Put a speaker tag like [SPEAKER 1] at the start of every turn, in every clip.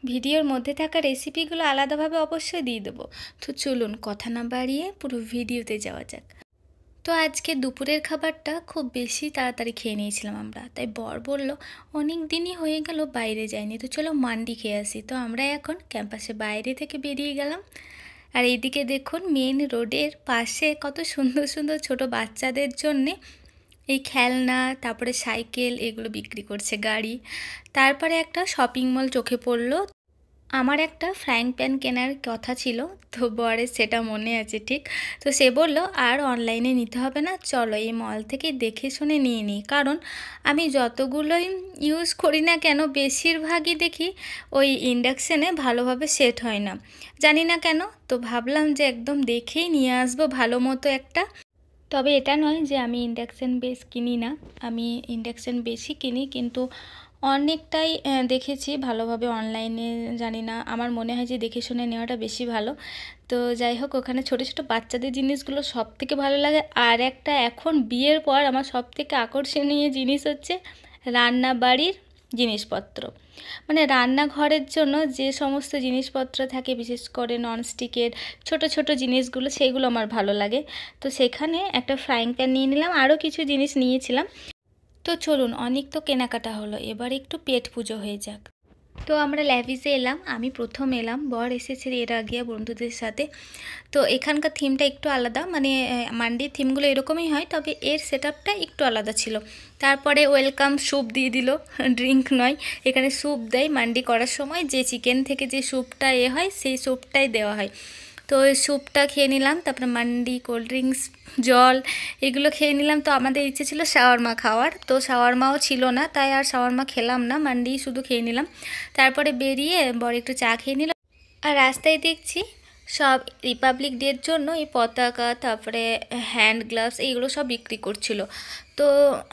[SPEAKER 1] ভিডিওর মধ্যে থাকা রেসিপিগুলো আলাদাভাবে অবশ্যই দিয়ে দেবো। তো চলুন কথা না বাড়িয়ে পুরো ভিডিওতে যাওয়া যাক। তো আজকে দুপুরের খাবারটা খুব বেশি তাড়াতাড়ি খেয়ে নিয়েছিলাম আমরা, তাই বর বলল অনেক দিনই হয়ে গেল বাইরে যায়নি, তো চলো মান্ডি খেয়ে আসি। তো আমরা এখন ক্যাম্পাসে বাইরে থেকে বেরিয়ে গেলাম। আর এইদিকে দেখুন মেন রোডের পাশে কত সুন্দর সুন্দর ছোট বাচ্চাদের জন্যে এই খেলনা, তারপরে সাইকেল এগুলো বিক্রি করছে, গাড়ি। তারপরে একটা শপিং মল চোখে পড়লো। আমার একটা ফ্রাইং প্যান কেনার কথা ছিল, তো বরের সেটা মনে আছে ঠিক। তো সে বলল আর অনলাইনে নিতে হবে না, চলো এই মল থেকে দেখে শুনে নিয়ে নিই। কারণ আমি যতগুলোই ইউজ করি না কেন বেশিরভাগই দেখি ওই ইন্ডাকশানে ভালোভাবে সেট হয় না, জানি না কেন। তো ভাবলাম যে একদম দেখেই নিয়ে আসবো ভালো মতো একটা। তবে এটা নয় যে আমি ইন্ডাকশান বেস কিনি না, আমি ইন্ডাকশান বেশি কিনি, কিন্তু অনেকটাই দেখেছি ভালোভাবে অনলাইনে, জানি না, আমার মনে হয় যে দেখে শুনে নেওয়াটা বেশি ভালো। তো যাই হোক, ওখানে ছোটো ছোটো বাচ্চাদের জিনিসগুলো সব থেকে ভালো লাগে। আর একটা এখন বিয়ের পর আমার সব থেকে আকর্ষণীয় জিনিস হচ্ছে রান্নাবাড়ির জিনিসপত্র, মানে রান্নাঘরের জন্য যে সমস্ত জিনিসপত্র থাকে, বিশেষ করে ননস্টিকের ছোট ছোট জিনিসগুলো, সেইগুলো আমার ভালো লাগে। তো সেখানে একটা ফ্রাইং প্যান নিয়ে নিলাম, আরও কিছু জিনিস নিয়েছিলাম। তো চলুন, অনেক তো কেনাকাটা হলো, এবার একটু পেট পুজো হয়ে যাক। তো আমরা ল্যাভিসে এলাম, আমি প্রথম এলাম, বর এসেছে এর আগে বন্ধুদের সাথে। তো এখানকার থিমটা একটু আলাদা, মানে মান্ডির থিমগুলো এরকমই হয়, তবে এর সেটআপটা একটু আলাদা ছিল। তারপরে ওয়েলকাম স্যুপ দিয়ে দিল, ড্রিঙ্ক নয়, এখানে স্যুপ দেয়। মান্ডি করার সময় যে চিকেন থেকে যে স্যুপটা হয় সেই স্যুপটাই দেওয়া হয়। তো ওই স্যুপটা খেয়ে নিলাম, তারপরে মান্ডি, কোল্ড ড্রিঙ্কস, জল এগুলো খেয়ে নিলাম। তো আমাদের ইচ্ছে ছিল শাওয়ারমা খাওয়ার, তো শাওয়ারমাও ছিল না, তাই আর শাওয়ারমা খেলাম না, মান্ডি শুধু খেয়ে নিলাম। তারপরে বেরিয়ে বর একটু চা খেয়ে নিলাম। আর রাস্তায় দেখছি সব রিপাবলিক ডের জন্য এই পতাকা, তারপরে হ্যান্ড গ্লাভস এইগুলো সব বিক্রি করছিল। তো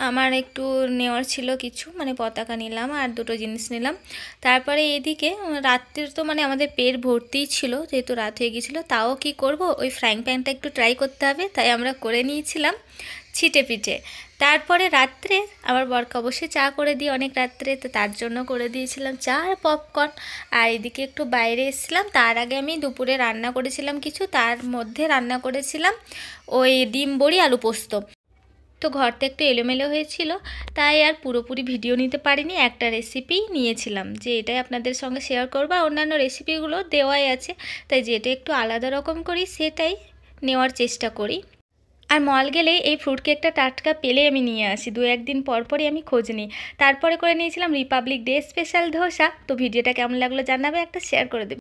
[SPEAKER 1] আমার একটু নেওয়ার ছিল কিছু, মানে পতাকা নিলাম আর দুটো জিনিস নিলাম। তারপরে এদিকে রাত্রির তো মানে আমাদের পেট ভর্তিই ছিল, যেহেতু রাত হয়ে গিয়েছিলো, তাও কি করব, ওই ফ্রাইং প্যানটা একটু ট্রাই করতে হবে, তাই আমরা করে নিয়েছিলাম ছিটে পিঠে। তারপরে রাত্রে আমার বরকে অবশ্যই চা করে দিই অনেক রাত্রে, তো তার জন্য করে দিয়েছিলাম চা আর পপকর্ন। আর এদিকে একটু বাইরে এসেছিলাম, তার আগে আমি দুপুরে রান্না করেছিলাম কিছু, তার মধ্যে রান্না করেছিলাম ওই ডিম বড়ি আলু পোস্ত। তো ঘরটা একটু এলোমেলো হয়েছিল, তাই আর পুরোপুরি ভিডিও নিতে পারিনি, একটা রেসিপি নিয়েছিলাম যে এটাই আপনাদের সঙ্গে শেয়ার করবো। অন্যান্য রেসিপিগুলো দেওয়াই আছে, তাই যেটা একটু আলাদা রকম করি সেটাই নেওয়ার চেষ্টা করি। আর মল গেলে এই ফ্রুট কেকটা টাটকা পেলে আমি নিয়ে আসি, দু একদিন পর পরই আমি খোঁজ নিই। তারপরে করে নিয়েছিলাম রিপাবলিক ডে স্পেশাল ধোসা। তো ভিডিওটা কেমন লাগলো জানাবে, একটা শেয়ার করে দেবে।